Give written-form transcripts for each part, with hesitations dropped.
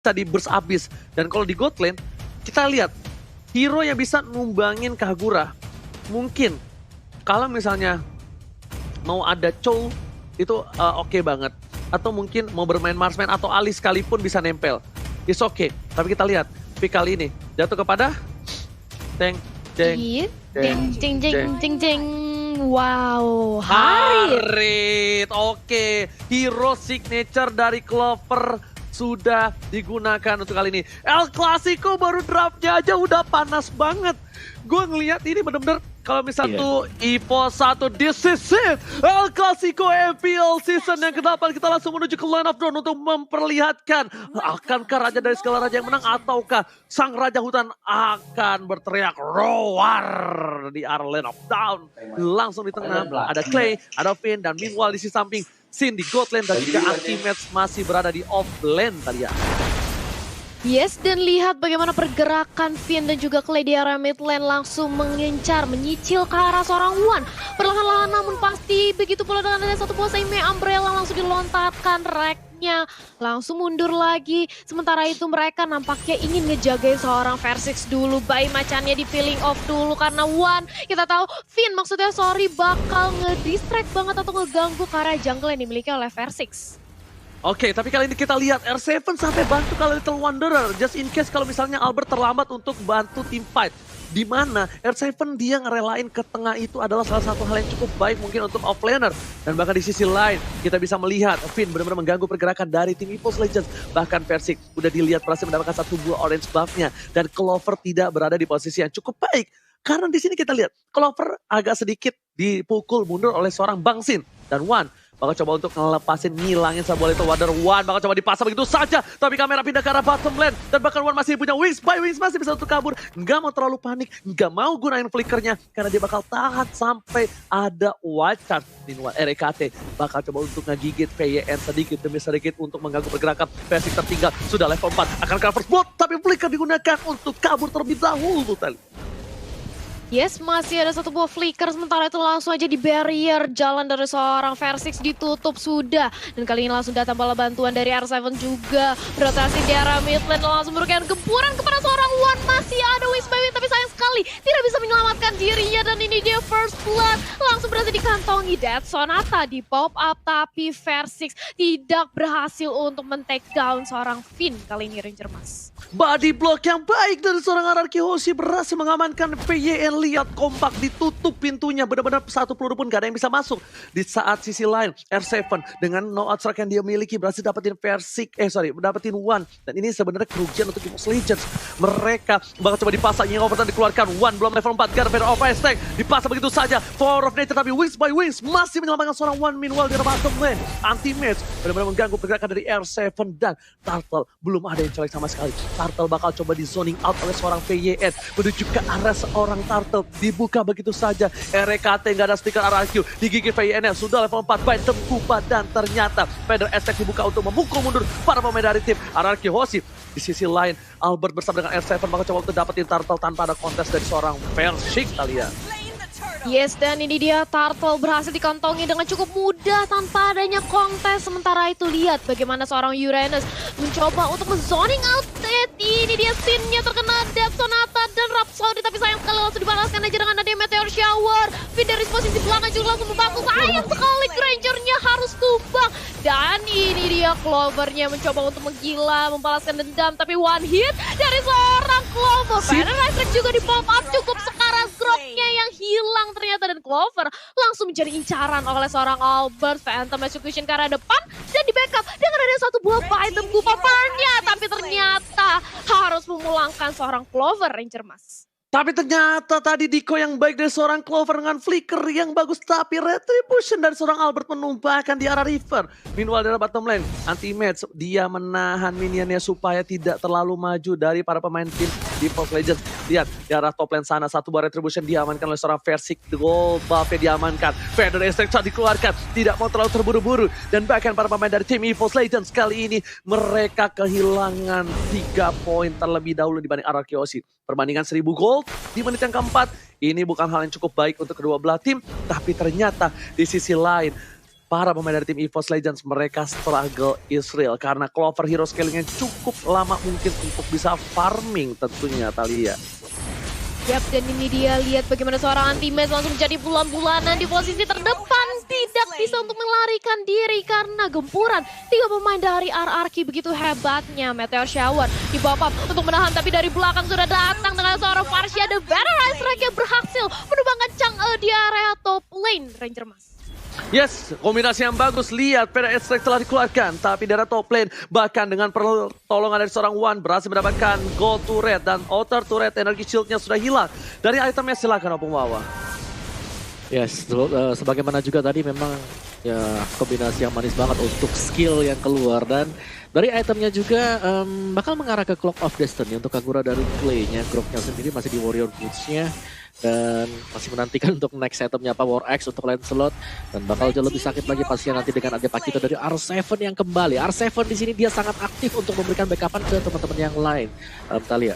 bisa di burst abis. Dan kalau di God Lane, kita lihat hero yang bisa numbangin Kagura. Mungkin kalau misalnya mau ada Chow itu oke banget. Atau mungkin mau bermain Marksman atau Ali sekalipun bisa nempel. It's okay. Tapi kita lihat pick kali ini jatuh kepada Teng Jeng Jeng jeng jeng. Wow, Harit. Oke, hero signature dari Clover sudah digunakan untuk kali ini. El Clasico baru draftnya aja udah panas banget. Gue ngelihat ini bener-bener kalau misal tuh Evo 1 this is it. El Clasico MPL season yang ke-8 kita langsung menuju ke line of drone untuk memperlihatkan akankah Raja dari segala raja yang menang ataukah sang Raja Hutan akan berteriak roar di arah line of down. Langsung di tengah ada Clay, ada Finn dan meanwhile di sisi samping Sin di God lane dan juga Anti-Match masih berada di off lane tadi ya. Yes, dan lihat bagaimana pergerakan Finn dan juga Clay di area mid lane langsung mengincar, menyicil ke arah seorang Wan. Perlahan-lahan namun pasti begitu pula dengan ada satu buah Seime Umbrella langsung dilontarkan racknya. Langsung mundur lagi. Sementara itu mereka nampaknya ingin ngejagain seorang Versix dulu. Bayi macannya di peeling off dulu karena Wan. Kita tahu Finn maksudnya bakal ngedistract banget atau ngeganggu ke arah jungle yang dimiliki oleh Versix. Oke, tapi kali ini kita lihat R7 sampai bantu kalau Little Wanderer. Just in case kalau misalnya Albert terlambat untuk bantu tim fight. Di mana R7 dia ngerelain ke tengah itu adalah salah satu hal yang cukup baik mungkin untuk offlaner. Dan bahkan di sisi lain kita bisa melihat Finn benar-benar mengganggu pergerakan dari tim EVOS Legends. Bahkan Versix udah dilihat berhasil mendapatkan satu buah orange buff-nya. Dan Clover tidak berada di posisi yang cukup baik. Karena di sini kita lihat Clover agak sedikit dipukul mundur oleh seorang Bang Sin. Dan Wan bakal coba untuk ngelepasin, ngilangin sebuah Little Wonder. Wan bakal coba dipasang begitu saja. Tapi kamera pindah ke arah bottom lane. Dan bahkan Wan masih punya wings by wings. Masih bisa untuk kabur. Nggak mau terlalu panik. Nggak mau gunain flickernya. Karena dia bakal tahan sampai ada wild card. Meanwhile RKT bakal coba untuk ngegigit VYN sedikit demi sedikit untuk mengganggu pergerakan. Versix tertinggal. Sudah level 4. Akan cover spot. Tapi flicker digunakan untuk kabur terlebih dahulu tadi. Yes, masih ada satu buah flicker, sementara itu langsung aja di barrier jalan dari seorang Versix ditutup sudah. Dan kali ini langsung datang bala bantuan dari R7 juga. Rotasi di arah mid lane langsung memberikan gempuran kepada seorang Wan. Masih ada Wings by Wing, tapi sayang sekali tidak bisa menyelamatkan dirinya. Dan ini dia first blood, langsung berhasil dikantongi. Dead Sonata di pop up, tapi Versix tidak berhasil untuk men-take down seorang Finn kali ini Ranger Mas. Body block yang baik dari seorang Ararki Hoshi berhasil mengamankan PYN. Lihat kompak ditutup pintunya. Benar-benar satu peluru pun gak ada yang bisa masuk. Di saat sisi lain R7 dengan no outstrike yang dia miliki berhasil dapetin dapetin Wan. Dan ini sebenarnya kerugian untuk EVOS Legends. Mereka bakal coba dipasang yang overtime dikeluarkan. Wan belum level 4. Garber of Aztec dipasang begitu saja. Power of Nature tapi wings by wings masih menyelamatkan seorang Wan. Meanwhile di bottom lane Anti-Match benar-benar mengganggu pergerakan dari R7 dan Turtle belum ada yang colek sama sekali. Turtle bakal coba di zoning out oleh seorang VYN menuju ke arah seorang Turtle. Dibuka begitu saja. RKT nggak ada stiker RRQ. Digigit VYN sudah level 4 by Tengkupa. Dan ternyata Feather Aztec dibuka untuk memukul mundur para pemain dari tim RRQ Hoshi. Di sisi lain Albert bersama dengan R7 bakal coba untuk dapetin Turtle tanpa ada kontes dari seorang Versix kali ya. Yes, dan ini dia Turtle berhasil dikantongi dengan cukup mudah tanpa adanya kontes. Sementara itu lihat bagaimana seorang Uranus mencoba untuk men-zoning out. Ini dia Sin-nya terkena Death Sonata dan Rhapsody. Tapi sayang sekali langsung dibalaskan aja dengan adanya Meteor Shower. Finn dari posisi belakang juga langsung membantu. Sayang sekali Granger-nya harus tumbang. Dan ini dia Clover-nya mencoba untuk menggila, membalaskan dendam. Tapi one hit dari seorang Clover. Feather Aztec juga di pop up cukup sekarat drop-nya yang hilang ternyata. Dan Clover langsung menjadi incaran oleh seorang Albert. Phantom Execution ke arah depan dan di backup dengan ada satu buah item Kupaparnya. Tapi ternyata harus memulangkan seorang Clover Ranger Mas. Tapi ternyata tadi Diko yang baik dari seorang Clover dengan flicker yang bagus. Tapi Retribution dari seorang Albert menumpahkan di arah river. Meanwhile dari bottom lane Anti-Match dia menahan minionnya supaya tidak terlalu maju dari para pemain tim di EVOS Legends. Lihat di arah top lane sana satu buah Retribution diamankan oleh seorang Versix. Gold buff-nya diamankan. Feather Aztec saat dikeluarkan. Tidak mau terlalu terburu-buru. Dan bahkan para pemain dari tim EVOS Legends kali ini mereka kehilangan 3 poin terlebih dahulu dibanding RRQ Hoshi. Perbandingan 1000 gold di menit yang keempat. Ini bukan hal yang cukup baik untuk kedua belah tim. Tapi ternyata di sisi lain para pemain dari tim EVOS Legends mereka struggle Israel karena Clover hero scalingnya cukup lama mungkin untuk bisa farming tentunya Thalia. Yap, dan ini dia lihat bagaimana seorang anti-match langsung jadi bulan-bulanan di posisi terdepan. Tidak bisa untuk melarikan diri karena gempuran. 3 pemain dari RRQ begitu hebatnya. Meteor Shower dibopap untuk menahan, tapi dari belakang sudah datang dengan seorang Varsha. The Veteran Strike yang berhasil menumbangkan Chang'e di area top lane Ranger Mas. Yes, kombinasi yang bagus. Lihat, PDS Strike telah dikeluarkan. Tapi dari top lane, bahkan dengan pertolongan dari seorang Wan, berhasil mendapatkan gold turret. Dan outer turret energi shieldnya sudah hilang. Dari itemnya silakan Opung Wawa. Yes, sebagaimana juga tadi memang ya kombinasi yang manis banget untuk skill yang keluar. Dan dari itemnya juga bakal mengarah ke Clock of Destiny untuk Kagura dari play-nya. Groknya sendiri masih di Warrior Boots-nya. Dan masih menantikan untuk next itemnya apa War X untuk Lancelot. Dan bakal jauh lebih sakit lagi pastinya nanti dengan ada Pakito dari R7 yang kembali. R7 di sini dia sangat aktif untuk memberikan backupan ke teman-teman yang lain. Thalia.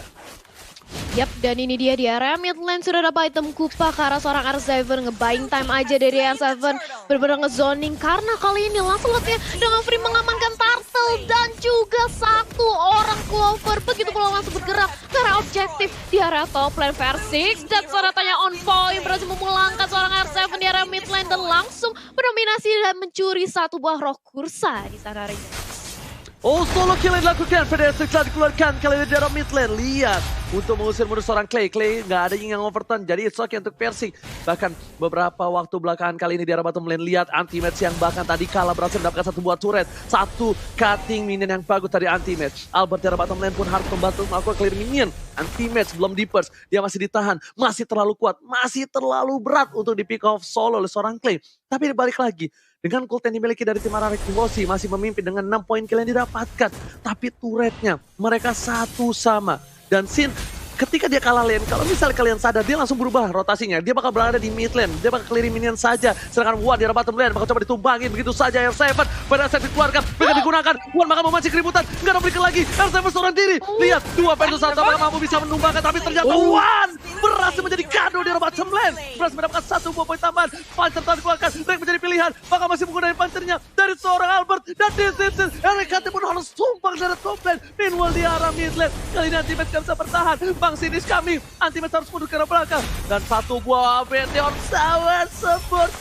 Yap, dan ini dia di area mid lane sudah dapat item Kupa karena seorang R7 nge-buying time aja dari R7. Benar-benar nge-zoning karena kali ini Lancelotnya dengan free mengamankan Turtle dan juga satu orang Clover. Begitu pula langsung bergerak ke arah objektif di area top lane Versix. Dan tanya on point berhasil memulangkan seorang R7 di area mid lane dan langsung mendominasi dan mencuri satu buah roh kursa di sana Ranger. Oh, solo kill yang dilakukan. PDS telah dikeluarkan kali ini dari mid lane. Lihat, untuk mengusir mundur seorang Clay. Clay nggak ada yang overturn, jadi it's okay untuk Persik. Bahkan beberapa waktu belakangan kali ini di arah bottom lane. Lihat anti-match yang bahkan tadi kalah berhasil mendapatkan satu buah turret. Satu cutting minion yang bagus dari anti-match. Albert di arah bottom lane pun harus membantu melakukan clear minion. Anti-match belum di-burst, dia masih ditahan. Masih terlalu kuat, masih terlalu berat untuk di pick off solo oleh seorang Clay. Tapi balik lagi. Dengan gold yang dimiliki dari tim RRQ masih memimpin dengan 6 poin kill yang didapatkan. Tapi turretnya mereka satu sama. Dan Sin ketika dia kalah lane, kalau misalnya kalian sadar dia langsung berubah rotasinya. Dia bakal berada di mid lane, dia bakal clear minion saja. Sedangkan Wan di arah bottom lane bakal coba ditumbangin begitu saja. R7 pada saat dikeluarkan, mereka digunakan. Wan bakal memancing keributan, nggak ada berikan lagi. R7 seorang diri, lihat 2 versus 1 apakah mampu bisa menumbangkan. Tapi ternyata Wan berhasil menjadi kado di arah bottom lane. Berhasil mendapatkan 1 buah poin tambahan. Pancer telah dikeluarkan, Rek menjadi pilihan. Bakal masih menggunakan pancernya dari seorang Albert. Dan RKT pun harus tumbang dari top lane. Meanwhile di arah mid lane, kali ini Anti-Match gak bisa bertahan. Bang Sinis kami, Anti-Match harus mundur ke arah belakang. Dan satu buah meteor sawah sembur.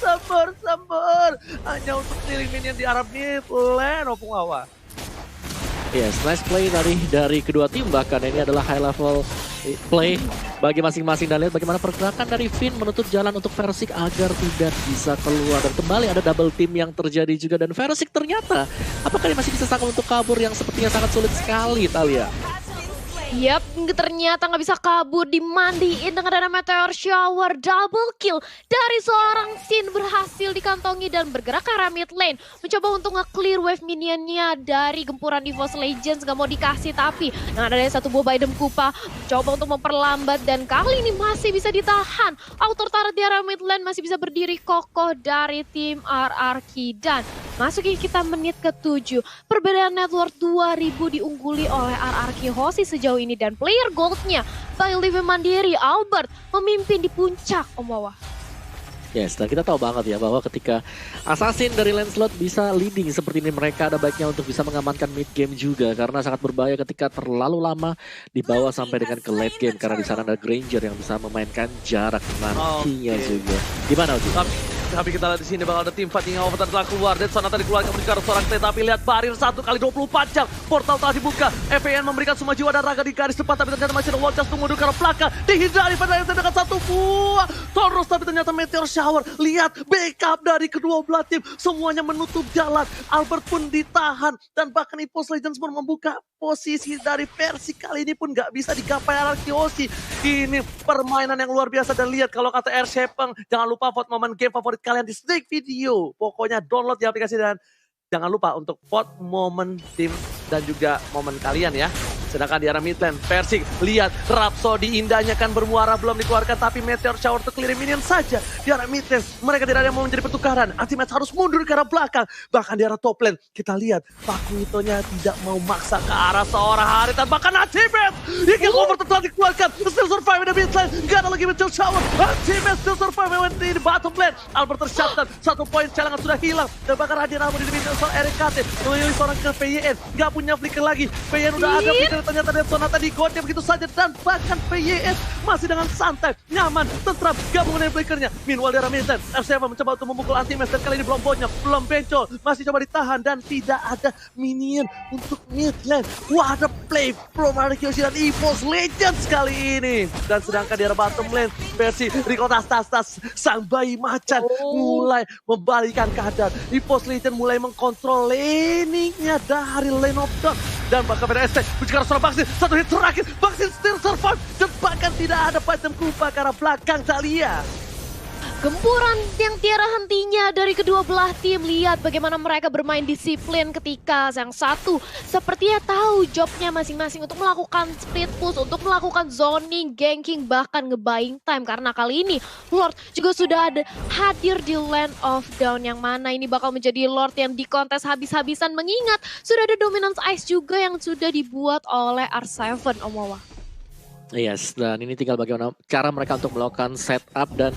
Hanya untuk keliling minion di arah mid lane, Opung Wawa. Yes, nice play dari kedua tim, bahkan ini adalah high level play bagi masing-masing. Dan lihat bagaimana pergerakan dari Finn menutup jalan untuk Versik agar tidak bisa keluar. Dan kembali ada double team yang terjadi juga. Dan Versik ternyata, apakah dia masih bisa sanggup untuk kabur yang sepertinya sangat sulit sekali, Thalia? Yap, ternyata nggak bisa kabur, dimandiin dengan ada Meteor Shower. Double kill dari seorang Sin berhasil dikantongi dan bergerak ke arah mid lane. Mencoba untuk nge-clear wave minionnya dari gempuran EVOS Legends. Gak mau dikasih, tapi dengan adanya satu buah item Kupa coba untuk memperlambat. Dan kali ini masih bisa ditahan. Auto turret di arah mid lane masih bisa berdiri kokoh dari tim RRQ. Dan masukin kita menit ke-7. Perbedaan network 2000 diungguli oleh RRQ Hoshi sejauh ini. Dan player goldnya by Live Mandiri Albert memimpin di puncak, Om Wawa. Yes, dan kita tahu banget ya bahwa ketika Assassin dari Lancelot bisa leading seperti ini, mereka ada baiknya untuk bisa mengamankan mid game juga, karena sangat berbahaya ketika terlalu lama dibawa sampai dengan ke late game, karena di sana ada Granger yang bisa memainkan jarak nantinya juga. Gimana Uji? Tapi kita lihat di sini bakal ada tim fighting yang overtime telah keluar. Dan sana tadi keluarkan menuju ke arah seorang Clay. Tapi lihat barir 1 kali 24 jam. Portal telah dibuka. FVN memberikan semua jiwa dan raga di garis depan. Tapi ternyata masih ada wall chest tunggu ke arah belakang. Dihindari pada yang dengan satu buah Taurus. Tapi ternyata Meteor Shower. Lihat backup dari kedua belah tim. Semuanya menutup jalan. Albert pun ditahan. Dan bahkan EVOS Legends pun membuka posisi dari Persik. Kali ini pun nggak bisa digapai RRQ. Ini permainan yang luar biasa. Dan lihat kalau kata R. Shepeng, jangan lupa vote momen game favorit kalian di Snake Video. Pokoknya download di aplikasi dan jangan lupa untuk vote momen tim dan juga momen kalian ya. Sedangkan di arah mid lane, Persik lihat Rhapsody indahnya kan bermuara belum dikeluarkan, tapi Meteor Shower untuk clear minion saja. Di arah mid lane, mereka tidak ada yang mau menjadi pertukaran. Ultimate harus mundur ke arah belakang. Bahkan di arah top lane, kita lihat Pakuitonya tidak mau maksa ke arah seorang Haritan. Bahkan Ultimate, Eagle Over telah dikeluarkan. Still survive di mid lane, gak ada lagi Meteor Shower. Ultimate still survive di bottom lane. Albert tershutdown, 1 poin cadangan sudah hilang. Dan bahkan Radiant Armor di diminta soal RKT. Memilih seorang ke PYN, gak punya flicker lagi. PYN udah ada flicker, ternyata dia Sonata di godnya begitu saja. Dan bahkan PYN masih dengan santai, nyaman, tentram, gak mengenai flickernya. Meanwhile di arah mid lane, R7 mencoba untuk memukul Anti-Mesh. Dan kali ini belum bonyok, belum bencol, masih coba ditahan. Dan tidak ada minion untuk mid lane. Wah, ada play from Arkeoshi dan EVOS Legends kali ini. Dan sedangkan di arah bottom lane, versi Rico tas sang bayi macan mulai membalikan keadaan. EVOS Legends mulai mengkontrol laningnya dari Lane of Dawn. Dan bahkan pada ST, bicara soal Baxin, 1 hit terakhir, Baxin still survive. Dan bahkan tidak ada item kupa ke arah belakang Thalia. Gempuran yang tiada hentinya dari kedua belah tim. Lihat bagaimana mereka bermain disiplin ketika yang satu sepertinya tahu jobnya masing-masing untuk melakukan split push, untuk melakukan zoning, ganking, bahkan ngebuying time. Karena kali ini Lord juga sudah ada hadir di Land of Dawn, yang mana ini bakal menjadi Lord yang dikontes habis-habisan, mengingat sudah ada Dominance Ice juga yang sudah dibuat oleh R7, Om Wawa. Yes, dan ini tinggal bagaimana cara mereka untuk melakukan setup. Dan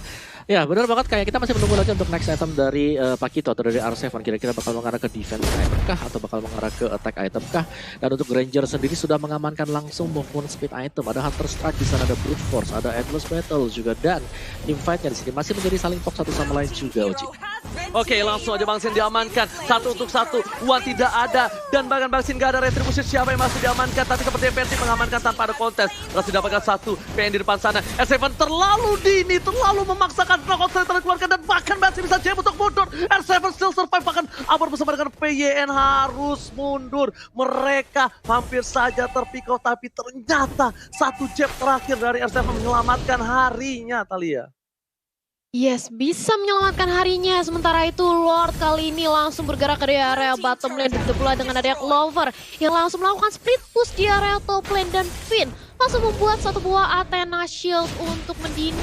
ya benar banget, kayak kita masih menunggu lagi untuk next item dari Pakito atau dari R7. Kira-kira bakal mengarah ke defense item kah atau bakal mengarah ke attack item kah? Dan untuk Ranger sendiri sudah mengamankan langsung movement speed item. Ada Hunter Strike di sana, ada Brute Force, ada Endless Battle juga, dan team fight-nya di sini masih menjadi saling talk satu sama lain juga, Oji. Oke, langsung aja Bang Sin diamankan. 1 untuk 1, Wan tidak ada. Dan bahkan Bang Sin gak ada retribusi siapa yang masih diamankan. Tapi seperti Persik mengamankan tanpa ada kontes. Masih dapatkan 1, PN di depan sana. R7 terlalu dini, terlalu memaksakan kontes dikeluarkan. Dan bahkan masih bisa jam untuk mundur. R7 still survive, bahkan Amor bersama dengan PYN harus mundur. Mereka hampir saja terpikau, tapi ternyata 1 jab terakhir dari R7 menyelamatkan harinya, Thalia. Yes, bisa menyelamatkan harinya. Sementara itu Lord kali ini langsung bergerak ke area bottom lane. Begitu pula dengan adanya Clover yang langsung melakukan split push di area top lane. Dan Finn langsung membuat 1 buah Athena Shield untuk mendeny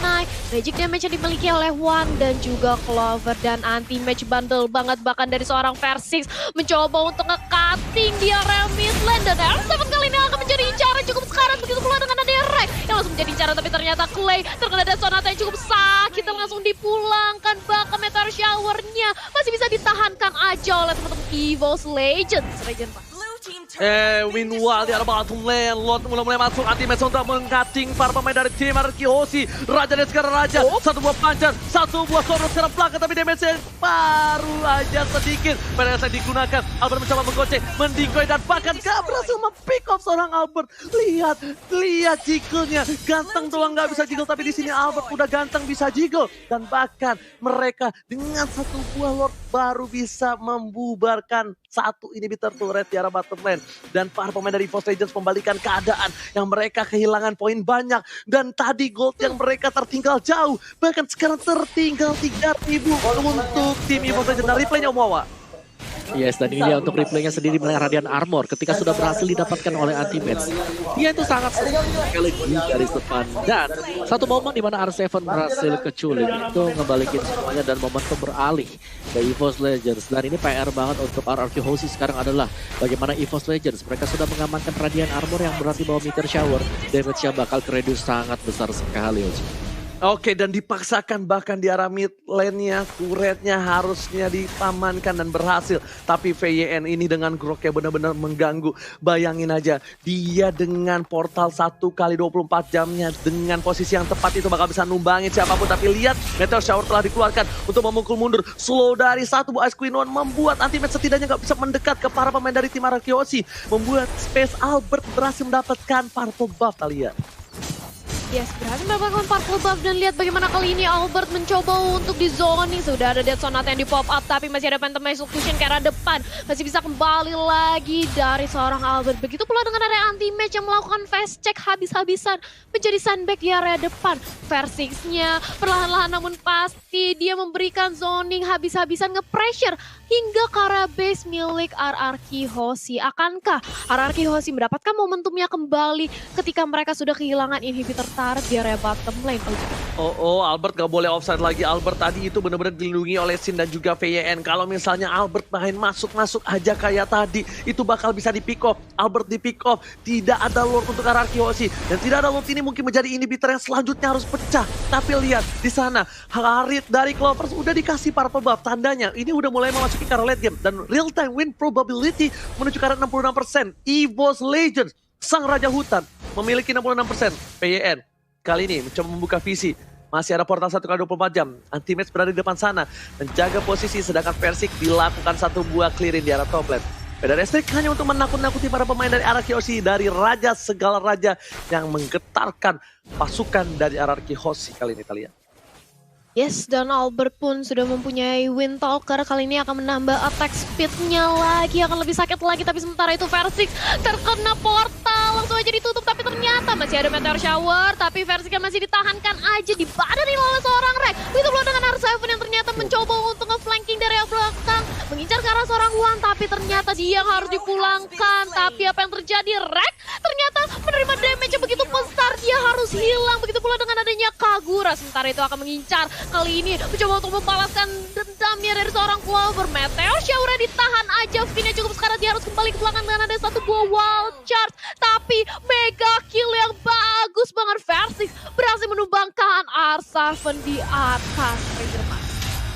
magic damage yang dimiliki oleh Wan dan juga Clover. Dan anti-match bandel banget bahkan dari seorang Persik mencoba untuk nge-cutting di area mid lane. Dan R7 kali ini akan menjadi incaran cukup sekarat. Begitu pula dengan adanya Ray yang langsung menjadi incaran, tapi ternyata Clay terkena dari Sonata yang cukup sakit dan langsung dipulangkan. Bahkan Meteor Shower-nya masih bisa ditahankan aja oleh teman-teman EVOS Legends. Meanwhile di arah bottom lane, Lord mulai masuk anti-match untuk meng-cutting para pemain dari tim Arkeoshi. Raja dan sekarang Raja, 1 buah pancar, 1 buah sorot sekarang belakang, tapi damage-nya baru aja sedikit. Pada saat digunakan, Albert mencoba menggocek, mendikoy, dan bahkan gak berhasil mempick off seorang Albert. Lihat jiggle-nya, ganteng doang gak bisa jiggle, tapi di sini Albert udah ganteng bisa jiggle. Dan bahkan mereka dengan 1 buah Lord baru bisa membubarkan 1 inhibitor turret di arah bottom lane. Dan para pemain dari EVOS Legends membalikan keadaan yang mereka kehilangan poin banyak. Dan tadi gold yang mereka tertinggal jauh. Bahkan sekarang tertinggal 3.000 untuk tim EVOS Legends. Dan replaynya Om Wawa. Yes, dan ini dia untuk replaynya sendiri mengenai Radiant Armor ketika sudah berhasil didapatkan oleh Anti-Match. Dia itu sangat sekali di garis depan, dan satu momen di mana R7 berhasil keculik itu ngebalikin semuanya dan momentum beralih ke EVOS Legends. Dan ini PR banget untuk Arkeoshi sekarang adalah bagaimana EVOS Legends mereka sudah mengamankan Radiant Armor yang berarti bahwa Meteor Shower damage-nya bakal reduce sangat besar sekali. Oke, dan dipaksakan bahkan di arah mid lane-nya, turretnya harusnya dipamankan dan berhasil. Tapi VYN ini dengan groknya benar-benar mengganggu. Bayangin aja, dia dengan portal 1 kali 24 jamnya, dengan posisi yang tepat itu bakal bisa numbangin siapapun. Tapi lihat, Meteor Shower telah dikeluarkan untuk memukul mundur. Slow dari 1 buah Ice Queen One membuat Anti-Match setidaknya gak bisa mendekat ke para pemain dari tim Arkeoshi. Membuat Space Albert berhasil mendapatkan Purple Buff, Thalia. Yes, berhasil mendapatkan particle buff dan lihat bagaimana kali ini Albert mencoba untuk di zoning. Sudah ada Death Sonata yang di pop up tapi masih ada Phantom Execution ke arah depan. Masih bisa kembali lagi dari seorang Albert. Begitu pula dengan area anti-match yang melakukan fast check habis-habisan menjadi sandbag di area depan. Versix-nya perlahan-lahan namun pasti dia memberikan zoning habis-habisan nge-pressure hingga ke arah base milik RRQ Hoshi. Akankah RRQ Hoshi mendapatkan momentumnya kembali ketika mereka sudah kehilangan inhibitor turret di area bottom lane? Albert gak boleh offside lagi. Albert tadi itu benar-benar dilindungi oleh Sin dan juga VYN. Kalau misalnya Albert main masuk-masuk aja kayak tadi, itu bakal bisa di pick off. Albert di pick off, tidak ada Lord untuk RRQ Hoshi. Dan tidak ada Lord ini mungkin menjadi inhibitor yang selanjutnya harus pecah. Tapi lihat di sana, Harit dari Clovers udah dikasih purple buff. Tandanya ini udah mulai memasuki ke arah late game. Dan real time win probability menuju ke arah 66%. EVOS Legends, sang raja hutan, memiliki 66%. VYN kali ini mencoba membuka visi. Masih ada portal 1x24 jam. Anti-match berada di depan sana. Menjaga posisi sedangkan Versix dilakukan satu buah clearing di arah top lane. Beda Restrik hanya untuk menakut-nakuti para pemain dari RRQ Hoshi. Dari raja segala raja yang menggetarkan pasukan dari RRQ Hoshi kali ini kalian. Yes, dan Albert pun sudah mempunyai Windtalker. Kali ini akan menambah attack speed-nya lagi, akan lebih sakit lagi. Tapi sementara itu Versix terkena portal, langsung aja ditutup. Tapi ternyata masih ada Meteor Shower. Tapi Versix masih ditahankan aja, dibadarin oleh seorang Rek. Begitu pula dengan R7 yang ternyata mencoba untuk nge-flanking dari belakang, mengincar ke arah seorang Wan. Tapi ternyata dia yang harus dipulangkan. Tapi apa yang terjadi? Rek ternyata menerima damage yang begitu besar, dia harus hilang. Begitu pula dengan adanya Kagura. Sementara itu akan mengincar. Kali ini mencoba untuk membalaskan dendamnya dari seorang Clover. Meteor Shower ditahan aja. Vina cukup sekarang dia harus kembali ke belakang dengan ada satu buah wild charge. Tapi mega kill yang bagus banget. Versix berhasil menumbangkan R7 di atas Rangerman.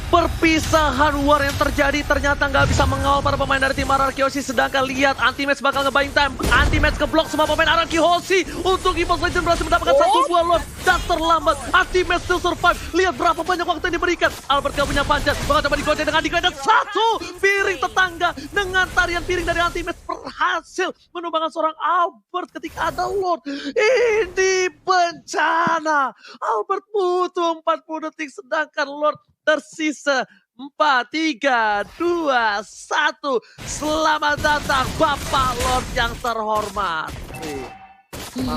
Perpisahan war yang terjadi ternyata nggak bisa mengawal para pemain dari tim RRQ Hoshi. Sedangkan lihat anti-match bakal nge-buying time. Anti-match keblok semua pemain RRQ Hoshi. Untuk EVOS Legends berhasil mendapatkan satu buah Lord. Dan terlambat. Anti-match still survive. Lihat berapa banyak waktu yang diberikan. Albert gak punya panjat. Bakal coba digocek dengan digocek. Satu piring tetangga. Dengan tarian piring dari anti-match berhasil menumbangkan seorang Albert ketika ada Lord. Ini bencana. Albert butuh 40 detik. Sedangkan Lord tersisa 4, 3, 2, 1. Selamat datang Bapak Lord yang terhormat.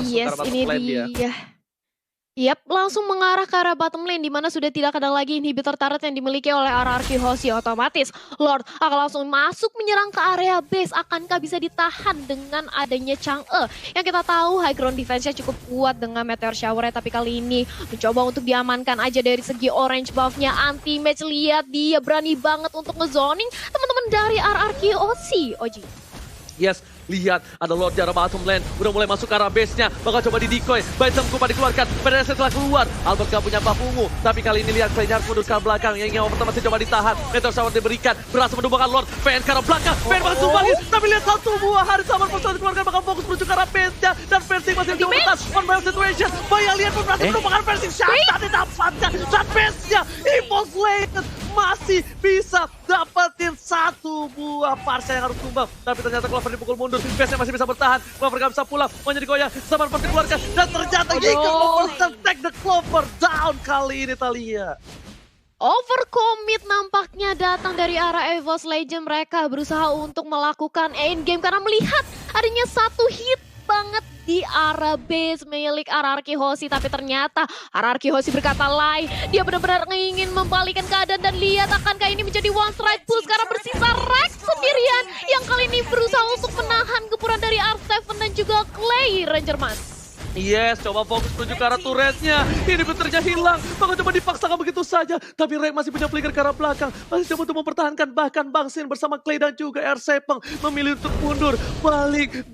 Yes, ini dia. Yap, langsung mengarah ke arah bottom lane di mana sudah tidak ada lagi inhibitor turret yang dimiliki oleh RRQ Hoshi. Otomatis Lord akan langsung masuk menyerang ke area base. Akankah bisa ditahan dengan adanya Chang'e? Yang kita tahu high ground defense-nya cukup kuat dengan Meteor Shower, tapi kali ini mencoba untuk diamankan aja dari segi orange buff-nya. Anti-match, lihat dia berani banget untuk ngezoning teman-teman dari RRQ Hoshi. Oji. Yes, lihat ada Lord di arah bottom lane. Udah mulai masuk ke arah base-nya. Bakal coba di decoy. Baitam Kupa dikeluarkan. Pada setelah keluar. Albert gak punya buff ungu. Tapi kali ini lihat Kleinhardt mundur ke belakang. Yang ingin pertama masih coba ditahan. Meteor Shower diberikan. Berhasil menumbangkan Lord. VN ke arah belakang. VN bakal kembali. Tapi lihat satu buah Harit sama Persona dikeluarkan. Bakal fokus menuju ke arah base-nya. Dan Versix masih mencoba bertahan. One by situation. Bayang lihat pun berhasil menumbangkan Versix. Shutdown didapatkan. Dan base-nya EVOS Legends masih bisa dapetin satu buah parsa yang harus tumbang. Tapi ternyata Clover dipukul mundur. Base-nya masih bisa bertahan. Clover gak bisa pulang. Mau jadi goyang. Sama Percy dikeluarkan. Dan ternyata Yiga take the Clover down kali ini Thalia. Overcommit nampaknya datang dari arah EVOS Legends. Mereka berusaha untuk melakukan endgame karena melihat adanya satu hit banget di arah base milik RRQ Hoshi. Tapi ternyata RRQ Hoshi berkata lain. Dia benar-benar ingin membalikkan keadaan dan lihat akankah ini menjadi one strike pull. Sekarang bersisa Rex sendirian yang kali ini berusaha untuk menahan gempuran dari R7 dan juga Clay Rangerman. Yes, coba fokus menuju ke arah turretnya. Ini benernya hilang. Bakal coba dipaksakan begitu saja. Tapi Rek masih punya flicker ke arah belakang. Masih coba untuk mempertahankan. Bahkan Bang Sin bersama Clay dan juga R7 memilih untuk mundur. Balik.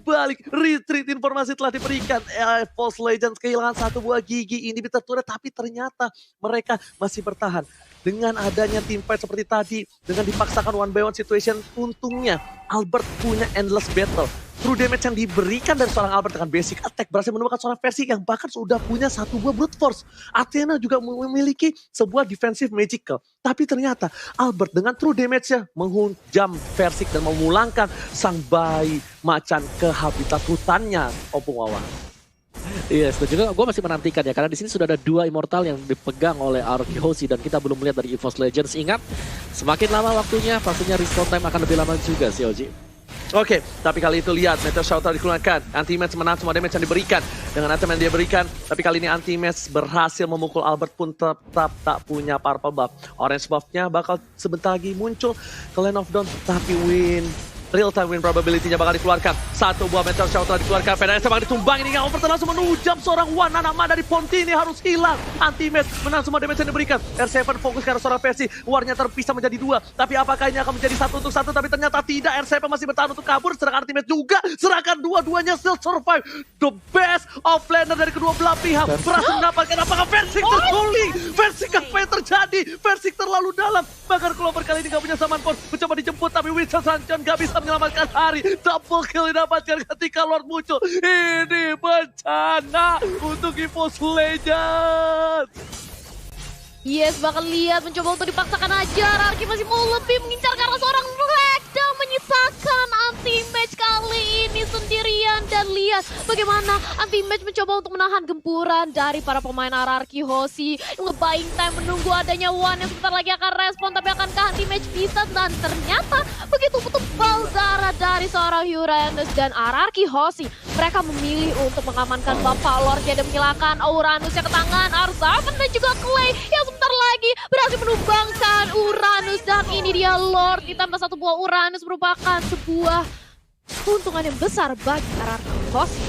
Retreat informasi telah diberikan. EVOS Legends kehilangan satu buah gigi inhibitor turret. Tapi ternyata mereka masih bertahan. Dengan adanya team fight seperti tadi. Dengan dipaksakan one by one situation. Untungnya Albert punya endless battle. True damage yang diberikan dari seorang Albert dengan basic attack berhasil menemukan seorang Versix yang bahkan sudah punya satu buah brute force. Athena juga memiliki sebuah defensive magical. Tapi ternyata Albert dengan true damage-nya menghujam Versix dan memulangkan sang bayi macan ke habitat hutannya, Opung Wawan. Yes, dan juga gue masih menantikan ya, karena di sini sudah ada 2 Immortal yang dipegang oleh RRQ Hoshi dan kita belum melihat dari EVOS Legends. Ingat, semakin lama waktunya, pastinya respawn time akan lebih lama juga sih, Oji. Oke, tapi kali itu lihat Meteor Shower dikeluarkan. Anti-match menang semua damage yang diberikan. Dengan item yang dia berikan, tapi kali ini anti-match berhasil memukul Albert pun tetap tak punya purple buff. Orange buff-nya bakal sebentar lagi muncul ke Land of Dawn, tapi win. Real time win probability-nya bakal dikeluarkan. Satu buah Meteor Shower telah dikeluarkan. Fedarius bakal ditumbang ini. Overton langsung menujam seorang Wan Anama dari Ponti ini harus hilang. Anti-match menang semua damage yang diberikan. R7 fokus ke arah seorang versi. Warnya terpisah menjadi 2. Tapi apakah ini akan menjadi 1 untuk 1? Tapi ternyata tidak. R7 masih bertahan untuk kabur. Sedangkan anti-match juga. Serahkan dua-duanya still survive. The best of laner dari kedua belah pihak. Berhasil mendapatkan apakah Versik terguling. Versik apa yang terjadi? Versik terlalu dalam. Bahkan Clover kali ini gak punya saman pun. Mencoba dijemput tapi Winston Sanchez gak bisa menyelamatkan hari. Double kill didapatkan ketika Lord muncul. Ini bencana untuk EVOS Legends. Yes, bakal lihat mencoba untuk dipaksakan aja. Rarki masih mau lebih mengincar ke arah seorang Black dan menyisakan anti-match kali ini sendirian. Dan lihat bagaimana anti-match mencoba untuk menahan gempuran dari para pemain RRQ Hoshi. Nge-buying time menunggu adanya One yang sebentar lagi akan respon. Tapi akankah anti-match bisa? Dan ternyata begitu tebal darah dari seorang Uranus dan RRQ Hoshi. Mereka memilih untuk mengamankan Bapak Lordnya dan menghilangkan Uranus yang ke tangan Arzavan dan juga Clay yang sebentar lagi berhasil menumbangkan Uranus. Dan ini dia Lord ditambah 1 buah Uranus merupakan sebuah keuntungan yang besar bagi RRQ Hoshi.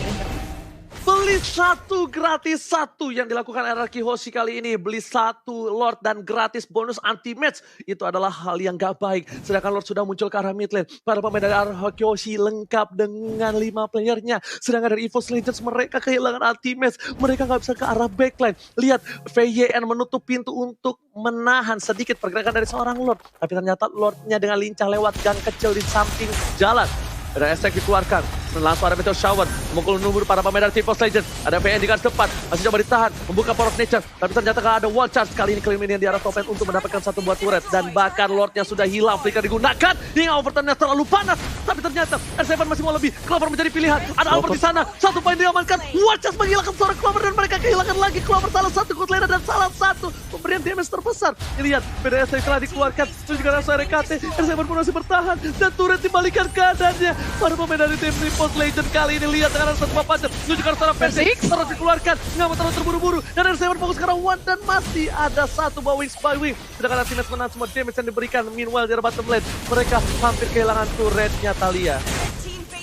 Beli 1 gratis 1 yang dilakukan RRQ Hoshi kali ini. Beli 1 Lord dan gratis bonus anti-match. Itu adalah hal yang gak baik. Sedangkan Lord sudah muncul ke arah mid lane. Para pemain dari RRQ Hoshi lengkap dengan 5 playernya. Sedangkan dari EVOS Legends mereka kehilangan anti-match. Mereka gak bisa ke arah backline. Lihat VYN menutup pintu untuk menahan sedikit pergerakan dari seorang Lord. Tapi ternyata Lordnya dengan lincah lewat gang kecil di samping jalan. Ada Estek dikeluarkan, langsung ada Meteor Shower, memukul numur para pemain dari EVOS Legends. Ada VN di garis depan, masih coba ditahan, membuka Power of Nature. Tapi ternyata gak ada wall charge, kali ini Cleminian di arah top lane untuk mendapatkan 1 buah turret. Dan bahkan Lordnya sudah hilang, Flicker digunakan, hingga overturnnya terlalu panas. Tapi ternyata R7 masih mau lebih, Clover menjadi pilihan. Ada Albert di sana, 1 poin diamankan, wall charge menghilangkan seorang Clover dan mereka kehilangan lagi. Clover salah 1 good laner dan salah 1 pemberian damage terbesar. Lihat, PDS telah dikeluarkan, dan juga langsung RKT, R7 pun masih bertahan, dan turret dibalikan keadaannya. Para pemain dari tim EVOS Legends kali ini lihat dengan satu papan menuju ke arah versi terus dikeluarkan, nggak mau terlalu terburu-buru dan R7 fokus ke arah One dan masih ada 1 buah wings by wing. Sedangkan Anti-Match menang semua damage yang diberikan. Meanwhile di bottom lane mereka hampir kehilangan turretnya Thalia.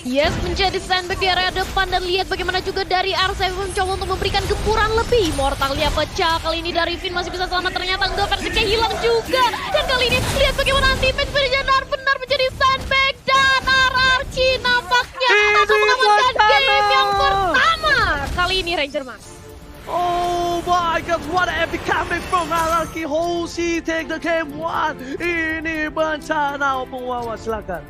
Yes, menjadi sandbag di area depan dan lihat bagaimana juga dari R7 mencoba untuk memberikan gempuran lebih. Mortalnya pecah, kali ini dari Finn masih bisa selamat, ternyata enggak, Versiknya hilang juga. Dan kali ini lihat bagaimana Anti-Match benar-benar menjadi sandbag dan RRQ nampaknya akan mengamankan game yang pertama. Kali ini Ranger Mas. Oh my god, what an epic comeback from RRQ Hoshi, take the game 1. Ini bencana, Opung Wawa, silakan.